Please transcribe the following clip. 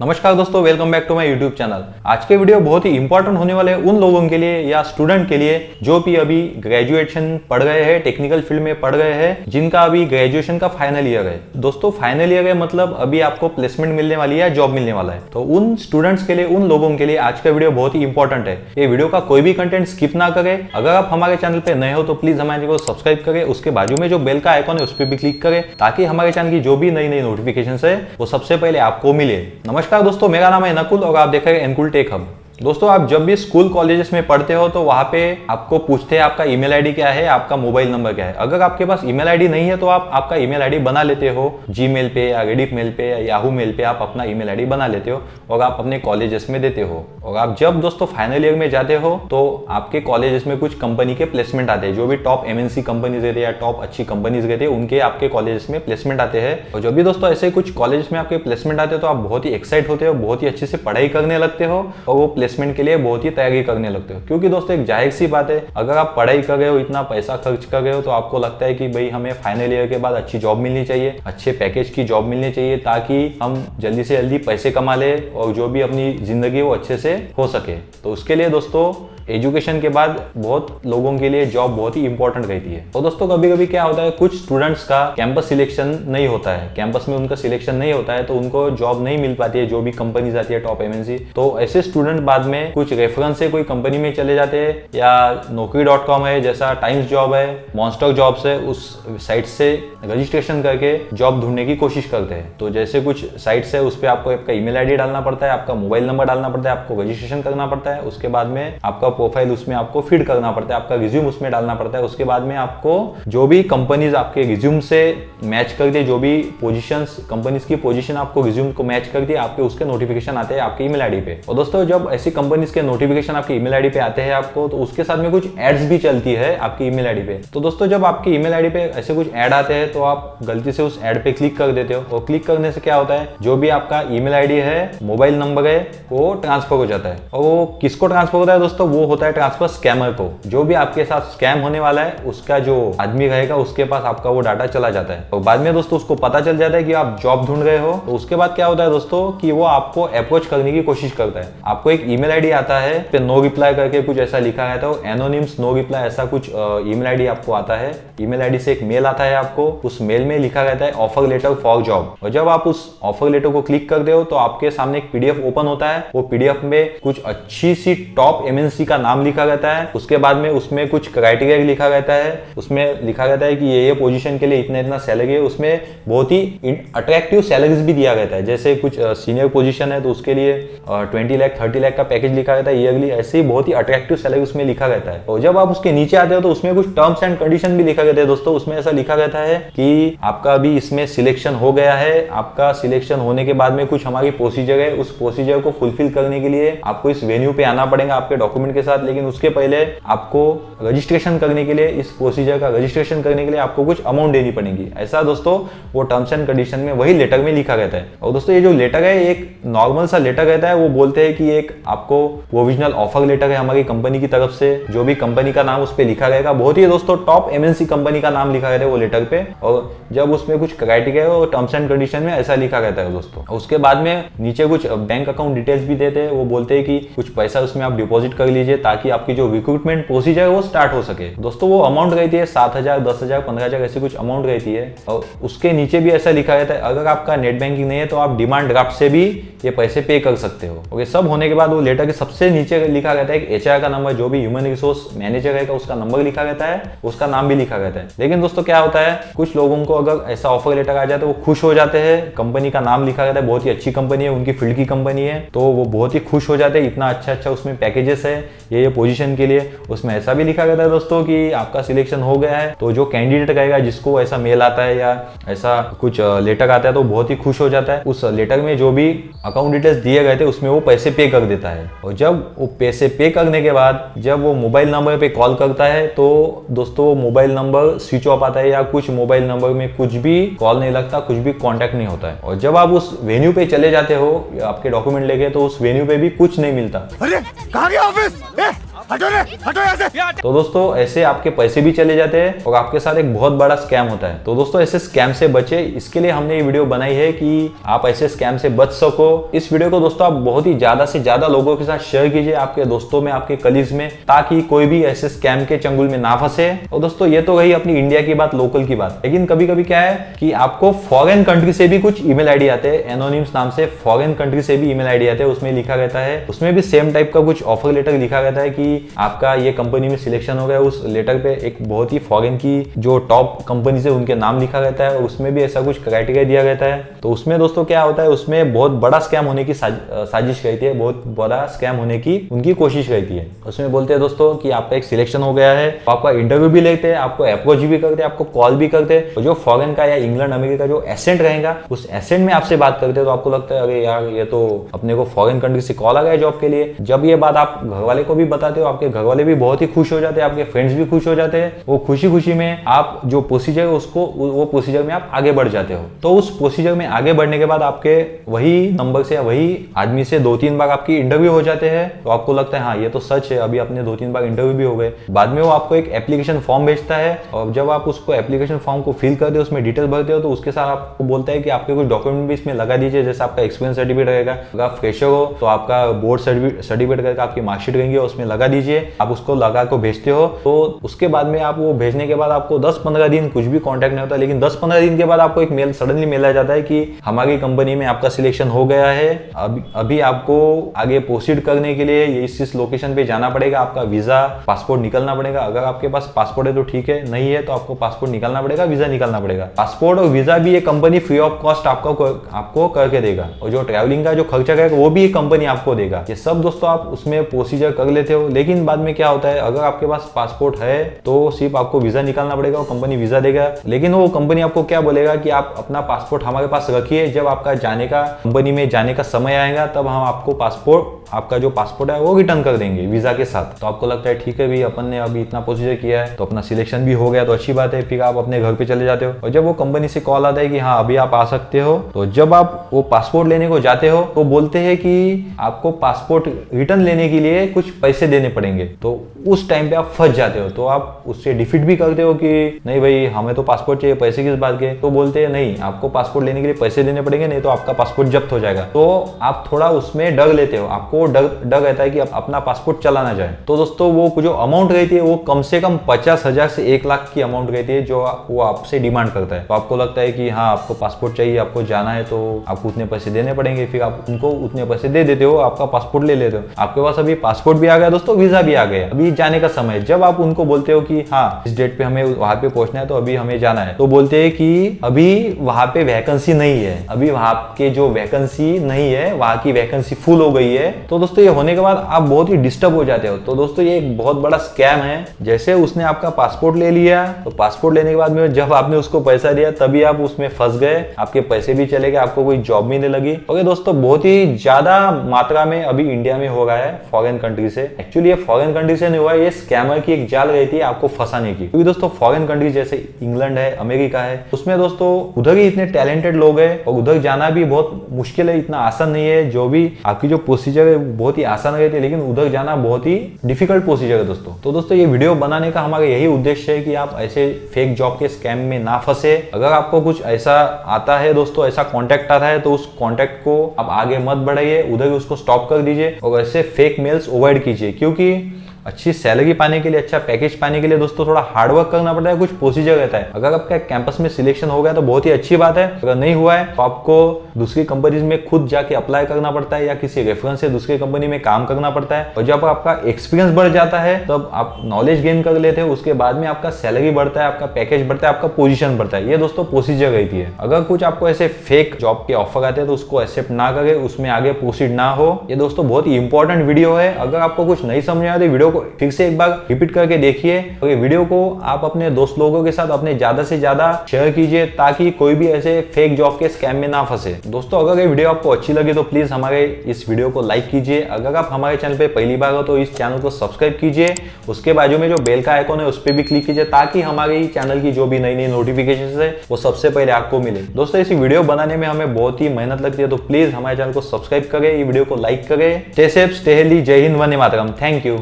नमस्कार दोस्तों, welcome back to my YouTube channel. आज के वीडियो बहुत ही इंपॉर्टेंट होने वाले हैं उन लोगों के लिए या स्टूडेंट के लिए जो भी अभी ग्रेजुएशन पढ़ रहे हैं, टेक्निकल फील्ड में पढ़ रहे हैं, जिनका अभी ग्रेजुएशन का फाइनल ईयर है। दोस्तों फाइनल ईयर है मतलब अभी आपको प्लेसमेंट मिलने वाली है या जॉब मिलने वाला है। तो उन स्टूडेंट्स के लिए, उन लोगों के लिए आज का वीडियो बहुत ही इंपॉर्टेंट है। ये वीडियो का कोई भी कंटेंट स्किप ना करें। अगर आप हमारे चैनल पे नए हो तो प्लीज हमारे चैनल को सब्सक्राइब करें, उसके बाजू में जो बेल का आइकॉन है उस पर भी क्लिक करें ताकि हमारे चैनल की जो भी नई नई नोटिफिकेशन है वो सबसे पहले आपको मिले। नमस्कार दोस्तों, मेरा नाम है नकुल और आप देख रहे हैं एनकुल टेक हब। दोस्तों आप जब भी स्कूल कॉलेजेस में पढ़ते हो तो वहां पे आपको पूछते हैं आपका ईमेल आईडी क्या है, आपका मोबाइल नंबर क्या है। अगर आपके पास ईमेल आईडी नहीं है तो आप आपका ईमेल आईडी बना लेते हो जीमेल पे या रेडिफ मेल पे या याहू मेल पे। आप अपना ईमेल आईडी बना लेते हो और आप अपने कॉलेजेस में देते हो। और आप जब दोस्तों फाइनल ईयर में जाते हो तो आपके कॉलेजेस में कुछ कंपनी के प्लेसमेंट आते हैं। जो भी टॉप एमएनसी कंपनीज रहती है या टॉप अच्छी कंपनीज रहती है उनके आपके कॉलेजेस में प्लेसमेंट आते हैं। और जो भी दोस्तों ऐसे कुछ कॉलेजेस में आपके प्लेसमेंट आते हैं तो आप बहुत ही एक्साइट होते हो, बहुत ही अच्छे से पढ़ाई करने लगते हो और वो प्लेसमेंट के लिए बहुत ही तैयारी करने लगते हो। क्योंकि दोस्तों एक जाहिर सी बात है, अगर आप पढ़ाई कर रहे हो, इतना पैसा खर्च कर रहे हो तो आपको लगता है कि भाई हमें फाइनल ईयर के बाद अच्छी जॉब मिलनी चाहिए, अच्छे पैकेज की जॉब मिलनी चाहिए ताकि हम जल्दी से जल्दी पैसे कमा ले और जो भी अपनी जिंदगी वो अच्छे से हो सके। तो उसके लिए दोस्तों एजुकेशन के बाद बहुत लोगों के लिए जॉब बहुत ही इंपॉर्टेंट रहती है। तो दोस्तों कभी कभी क्या होता है, कुछ स्टूडेंट्स का कैंपस सिलेक्शन नहीं होता है, कैंपस में उनका सिलेक्शन नहीं होता है तो उनको जॉब नहीं मिल पाती है जो भी कंपनी आती है टॉप एमएनसी। तो ऐसे स्टूडेंट बाद में कुछ रेफरेंस से कोई कंपनी में चले जाते हैं या Naukri.com है जैसा, टाइम्स जॉब है, मॉन्स्टर जॉब्स है, उस साइट से रजिस्ट्रेशन करके जॉब ढूंढने की कोशिश करते हैं। तो जैसे कुछ साइट्स है उस पर आपको आपका ईमेल आईडी डालना पड़ता है, आपका मोबाइल नंबर डालना पड़ता है, आपको रजिस्ट्रेशन करना पड़ता है। उसके बाद में आपका प्रोफाइल उसमें आपको फीड करना पड़ता है, आपका रिज्यूम उसमें डालना पड़ता है। उसके बाद में आपको जो भी कंपनीज आपके रिज्यूम से मैच करती है, जो भी पोजीशंस कंपनीज की पोजीशन आपको रिज्यूम को मैच करती है, आपके उसके नोटिफिकेशन आते हैं आपके ईमेल आईडी पे। और दोस्तों जब ऐसी कंपनीज के नोटिफिकेशन आपके ईमेल आईडी पे आते हैं आपको, तो उसके साथ में कुछ एड्स भी चलती है आपकी ईमेल आईडी पे। तो दोस्तों जब आपकी ईमेल आईडी पे ऐसे कुछ ऐड आते हैं तो आप गलती से उस ऐड पे क्लिक कर देते हो और क्लिक करने से क्या होता है, जो भी आपका ईमेल आईडी है, मोबाइल नंबर है, वो ट्रांसफर हो जाता है। और वो किसको ट्रांसफर होता है दोस्तों, वो होता है ट्रांसफर स्कैमर को। जो भी आपके साथ स्कैम होने वाला है उसका जो आदमी रहेगा उसके पास आपका वो डाटा चला जाता है और बाद में दोस्तों उसको पता चल जाता है कि आप जॉब ढूंढ रहे हो। तो उसके बाद क्या होता है दोस्तों कि वो आपको अप्रोच करने की कोशिश करता है। आपको एक ईमेल आईडी आता है पे नो रिप्लाई करके कुछ ऐसा लिखा रहता है, एनोनिम्स नो रिप्लाई ऐसा कुछ ईमेल आईडी आपको आता है। ईमेल आईडी से एक मेल आता है आपको, उस मेल में लिखा रहता है ऑफर लेटर फॉर जॉब। और जब आप उस ऑफर लेटर को क्लिक करते हो तो आपके सामने एक पीडीएफ ओपन होता है। वो पीडीएफ में कुछ अच्छी सी टॉप एमएनसी का नाम लिखा रहता है। उसके बाद में उसमें कुछ क्राइटेरिया लिखा रहता है, उसमें लिखा रहता है कि ये पोजीशन के लिए इतना इतना सैलरी है। उसमें बहुत ही अट्रैक्टिव सैलरीज भी दिया रहता है। जैसे कुछ सीनियर पोजीशन है तो उसके लिए 20 लाख 30 लाख का पैकेज लिखा रहता है ईयरली। ऐसे ही बहुत ही अट्रैक्टिव सैलरी उसमें लिखा रहता है। और जब आप उसके नीचे आते हो तो उसमें कुछ टर्म्स एंड कंडीशन भी लिखा रहता है दोस्तों। उसमें ऐसा लिखा रहता है कि आपका अभी इसमें सिलेक्शन हो गया है, आपका सिलेक्शन होने के बाद में कुछ हमारी प्रोसीजर है, उस प्रोसीजर को फुलफिल करने के लिए आपको इस वेन्यू पे आना पड़ेगा आपके डॉक्यूमेंट के साथ। लेकिन उसके पहले आपको रजिस्ट्रेशन करने के लिए, इस प्रोसीजर का रजिस्ट्रेशन करने के लिए आपको कुछ अमाउंट देनी पड़ेगी। ऐसा दोस्तों वो टर्म्स एंड कंडीशन में वही लेटर में लिखा रहता है। और दोस्तों ये जो लेटर है एक नॉर्मल सा लेटर रहता है। वो बोलते हैं कि एक आपको प्रोविजनल ऑफर लेटर है हमारी कंपनी की तरफ से, जो भी कंपनी का नाम उस पर लिखा रहेगा। बहुत ही दोस्तों टॉप एमएनसी कंपनी का नाम लिखा रहता है वो लेटर पे। और जब उसमें कुछ क्राइटेरिया है वो टर्म्स एंड कंडीशन में ऐसा लिखा रहता है दोस्तों। उसके बाद में नीचे कुछ बैंक अकाउंट डिटेल्स भी देते हैं। वो बोलते हैं कि कुछ पैसा उसमें आप डिपॉजिट कर लीजिए ताकि आपकी जो रिक्रूटमेंट प्रोसीजर है वो स्टार्ट हो सके। दोस्तों वो अमाउंट रहती है 7,000 10,000 15,000 ऐसी कुछ अमाउंट रहती है। और उसके नीचे भी ऐसा लिखा रहता है अगर आपका नेट बैंकिंग नहीं है तो आप डिमांड ड्राफ्ट से भी ये पैसे पे कर सकते हो। और ये सब होने के बाद वो लेटर के सबसे नीचे लिखा रहता है एक एचआर का नंबर, जो भी ह्यूमन रिसोर्स मैनेजर रहेगा उसका नंबर लिखा रहता है, उसका नाम भी लिखा रहता है। लेकिन दोस्तों क्या होता है, कुछ लोगों को अगर ऐसा ऑफर लेटर आ जाए तो वो खुश हो जाते हैं। कंपनी का नाम लिखा रहता है, बहुत ही अच्छी कंपनी है, उनकी फील्ड की कंपनी है, तो वो बहुत ही खुश हो जाते हैं। इतना अच्छा उसमें पैकेजेस है ये पोजीशन के लिए। उसमें ऐसा भी लिखा रहता है दोस्तों कि आपका सिलेक्शन हो गया है। तो जो कैंडिडेट रहेगा जिसको ऐसा मेल आता है या ऐसा कुछ लेटर आता है तो बहुत ही खुश हो जाता है। उस लेटर में जो भी अकाउंट डिटेल्स दिए गए थे उसमें वो पैसे पे कर देता है। और जब वो पैसे पे करने के बाद जब वो मोबाइल नंबर पे कॉल करता है तो दोस्तों मोबाइल नंबर स्विच ऑफ आता है या कुछ मोबाइल नंबर में कुछ भी कॉल नहीं लगता, कुछ भी कॉन्टैक्ट नहीं होता है। और जब आप उस वेन्यू पे चले जाते हो आपके डॉक्यूमेंट लेके तो उस वेन्यू पे भी कुछ नहीं मिलता। अरे कहाँ गया ऑफिस? हटो यहाँ से। तो दोस्तों ऐसे आपके पैसे भी चले जाते हैं और आपके साथ एक बहुत बड़ा स्कैम होता है। तो दोस्तों ऐसे स्कैम से बचे, इसके लिए हमने ये वीडियो बनाई है कि आप ऐसे स्कैम से बच सको। इस वीडियो को दोस्तों आप बहुत ही ज्यादा से ज्यादा लोगों के साथ शेयर कीजिए, आपके दोस्तों में, आपके कलीग्स में, ताकि कोई भी ऐसे स्कैम के चंगुल में ना फंसे। और दोस्तों ये तो गई अपनी इंडिया की बात, लोकल की बात, लेकिन कभी कभी क्या है कि आपको फॉरेन कंट्री से भी कुछ ईमेल आईडी आते हैं, एनोनिम्स नाम से फॉरेन कंट्री से भी ईमेल आईडी आते हैं। उसमें लिखा रहता है, उसमें भी सेम टाइप का कुछ ऑफर लेटर लिखा रहता है कि आपका ये कंपनी में सिलेक्शन हो गया। उस लेटर पे एक बहुत ही फॉरेन की जो टॉप कंपनी है उनके नाम लिखा रहता है और उसमें भी ऐसा कुछ क्राइटेरिया दिया रहता है। तो उसमें दोस्तों क्या होता है, उसमें बहुत बड़ा स्कैम होने की साजिश रहती है, बहुत बड़ा स्कैम होने की उनकी कोशिश रहती है। उसमें बोलते हैं दोस्तों कि आपका एक सिलेक्शन हो गया है, आपका इंटरव्यू भी लेते हैं, आपको अप्रोच भी करते हैं, आपको कॉल भी करते हैं। और जो फॉरेन का या इंग्लैंड अमेरिका जो एसेंट रहेगा उस एसेंट में आपसे बात करते हैं, तो आपको लगता है अरे यार ये तो अपने को फॉरेन कंट्री से कॉल आ गया जॉब के लिए। जब ये बात आप घर वाले को भी बताते हो, आपके घर वाले भी बहुत ही खुश हो जाते हैं, आपके फ्रेंड्स भी खुश हो जाते हैं। वो खुशी खुशी में आप जो प्रोसीजर है उसको, वो प्रोसीजर में आप आगे बढ़ जाते हो। तो उस प्रोसीजर में आगे बढ़ने के बाद आपके वही नंबर से या वही आदमी से 2-3 बार आपकी इंटरव्यू हो जाते हैं। तो आपको लगता है हाँ ये तो सच है, अभी अपने 2-3 बार इंटरव्यू भी हो गए। बाद में वो आपको एक एप्लीकेशन फॉर्म भेजता है और जब आप उसको एप्लीकेशन फॉर्म को फिल करते हो, उसमें डिटेल भरते हो, तो उसके साथ आपको बोलता है कि आपके कुछ डॉक्यूमेंट भी इसमें लगा दीजिए, जैसे आपका एक्सपीरियंस सर्टिफिकेट रहेगा, अगर आप फ्रेशर हो तो आपका बोर्ड सर्टिफिकेट करके आपकी मार्कशीट रहेंगी, उसमें लगा दीजिए। आप उसको लगा को भेजते हो, तो उसके बाद में आप वो भेजने के बाद आपको 10-15 दिन कुछ भी कांटेक्ट नहीं होता, लेकिन 10-15 दिन के बाद आपको एक मेल सडनली मेल आ जाता है कि हमारी कंपनी में आपका सिलेक्शन हो गया है, अभी आपको आगे प्रोसीड करने के लिए इस लोकेशन पे जाना पड़ेगा, आपका वीजा पासपोर्ट निकलना पड़ेगा। अगर आपके पास पासपोर्ट है तो ठीक है, नहीं है तो आपको पासपोर्ट निकालना पड़ेगा, वीजा निकालना पड़ेगा। पासपोर्ट और वीजा भी ये कंपनी फ्री ऑफ कॉस्ट आपको करके देगा, और जो ट्रैवलिंग का जो खर्चा करेगा वो भी कंपनी आपको देगा। ये सब दोस्तों आप उसमें प्रोसीजर कर लेते हो। लेकिन बाद में क्या होता है, अगर आपके पास पासपोर्ट है तो सिर्फ आपको वीजा निकालना पड़ेगा, वो कंपनी वीजा देगा। लेकिन वो कंपनी आपको क्या बोलेगा कि आप अपना पासपोर्ट हमारे पास रखिए, जब आपका जाने का कंपनी में जाने का समय आएगा तब हम आपको पासपोर्ट, आपका जो पासपोर्ट है वो रिटर्न कर देंगे वीजा के साथ। तो आपको लगता है ठीक है भी, अपन ने अभी इतना प्रोसीजर किया है तो अपना सिलेक्शन भी हो गया तो अच्छी बात है। फिर आप अपने घर पे चले जाते हो और जब वो कंपनी से कॉल आता है कि हाँ अभी आप आ सकते हो, तो जब आप वो पासपोर्ट लेने को जाते हो तो बोलते हैं कि आपको पासपोर्ट रिटर्न लेने के लिए कुछ पैसे देने पड़ेंगे। तो उस टाइम पे आप फंस जाते हो, तो आप उससे डिफीट भी करते हो कि नहीं भाई हमें तो पासपोर्ट चाहिए, पैसे किस बात के। तो बोलते हैं नहीं, आपको पासपोर्ट लेने के लिए पैसे देने पड़ेंगे, नहीं तो आपका पासपोर्ट जब्त हो जाएगा। तो आप थोड़ा उसमें डर लेते हो, आपको डर रहता है कि अपना पासपोर्ट चला ना जाए। तो दोस्तों वो जो अमाउंट रहती है वो कम से कम 50,000 से 1 लाख की अमाउंट रहती है जो वो आपसे डिमांड करता है। तो आपको लगता है कि हाँ आपको पासपोर्ट चाहिए, आपको जाना है, तो आपको उतने पैसे देने पड़ेंगे। फिर आप उनको उतने पैसे दे देते हो, आपका पासपोर्ट ले लेते हो। आपके पास अभी पासपोर्ट भी आ गया दोस्तों, वीजा भी आ गया, अभी जाने का समय। जब आप उनको बोलते हो कि हाँ इस डेट पे हमें वहां पे पहुंचना है तो अभी हमें जाना है, तो बोलते हैं कि अभी वहां पे वैकेंसी नहीं है, अभी वहां के जो वैकेंसी नहीं है, वहां की वैकेंसी फुल हो गई है। तो दोस्तों ये होने के बाद आप बहुत ही डिस्टर्ब हो जाते हो। तो दोस्तों ये एक बहुत बड़ा स्कैम है। जैसे उसने आपका पासपोर्ट ले लिया, तो पासपोर्ट लेने के बाद में जब आपने उसको पैसा दिया तभी आप उसमें फंस गए, आपके पैसे भी चले गए, आपको कोई जॉब भी नहीं लगी। ओके दोस्तों, बहुत ही ज्यादा मात्रा में अभी इंडिया में हो रहा है फॉरेन कंट्री से। एक्चुअली ये फॉरेन कंट्री से नहीं हुआ, ये स्कैमर की एक जाल रहती है आपको फंसाने की। क्योंकि दोस्तों फॉरेन कंट्री जैसे इंग्लैंड है, अमेरिका है, उसमें दोस्तों उधर ही इतने टैलेंटेड लोग हैं और उधर जाना भी बहुत मुश्किल है, इतना आसान नहीं है। जो भी आपकी जो प्रोसीजर है बहुत ही आसान रहती है, लेकिन उधर जाना बहुत ही डिफिकल्ट प्रोसीजर है दोस्तों। तो दोस्तों ये वीडियो बनाने का हमारा यही उद्देश्य है कि आप ऐसे फेक जॉब के स्कैम में ना फंसे। अगर आपको कुछ ऐसा आता है दोस्तों, ऐसा कॉन्टेक्ट आता है, तो उस कॉन्टेक्ट को आप आगे मत बढ़ाइए, उधर ही उसको स्टॉप कर दीजिए और ऐसे फेक मेल्स अवॉइड कीजिए। क्योंकि अच्छी सैलरी पाने के लिए, अच्छा पैकेज पाने के लिए दोस्तों थोड़ा हार्डवर्क करना पड़ता है, कुछ प्रोसीजर रहता है। अगर आपका कैंपस में सिलेक्शन हो गया तो बहुत ही अच्छी बात है, अगर नहीं हुआ है तो आपको दूसरी कंपनीज में खुद जाके अप्लाई करना पड़ता है या किसी रेफरेंस से दूसरी कंपनी में काम करना पड़ता है। और जब आपका एक्सपीरियंस बढ़ जाता है तब आप नॉलेज गेन कर लेते हो, उसके बाद में आपका सैलरी बढ़ता है, आपका पैकेज बढ़ता है, आपका पोजीशन बढ़ता है। ये दोस्तों प्रोसीजर रहती है। अगर कुछ आपको ऐसे फेक जॉब के ऑफर आते हैं तो उसको एक्सेप्ट ना करें, उसमें आगे प्रोसीड ना हो। ये दोस्तों बहुत ही इंपॉर्टेंट वीडियो है। अगर आपको कुछ नहीं समझ आया तो वीडियो को फिर से एक बार रिपीट करके देखिए और ये वीडियो को आप अपने दोस्त लोगों के साथ अपने ज्यादा से ज्यादा शेयर कीजिए, ताकि कोई भी ऐसे फेक जॉब के स्कैम में ना फंसे। दोस्तों अगर ये वीडियो आपको अच्छी लगी तो प्लीज हमारे इस वीडियो को लाइक कीजिए। अगर आप हमारे चैनल पे पहली बार हो तो इस चैनल को सब्सक्राइब कीजिए, उसके बाजू में जो बेल का आइकॉन है उस पर भी क्लिक कीजिए, ताकि हमारे चैनल की जो भी नई नई नोटिफिकेशन है वो सबसे पहले आपको मिले। दोस्तों इस वीडियो बनाने में हमें बहुत ही मेहनत लगती है, तो प्लीज हमारे चैनल को सब्सक्राइब करें, ये वीडियो को लाइक करें। Stay safe, stay healthy. जय हिंद, वंदे मातरम। Thank you.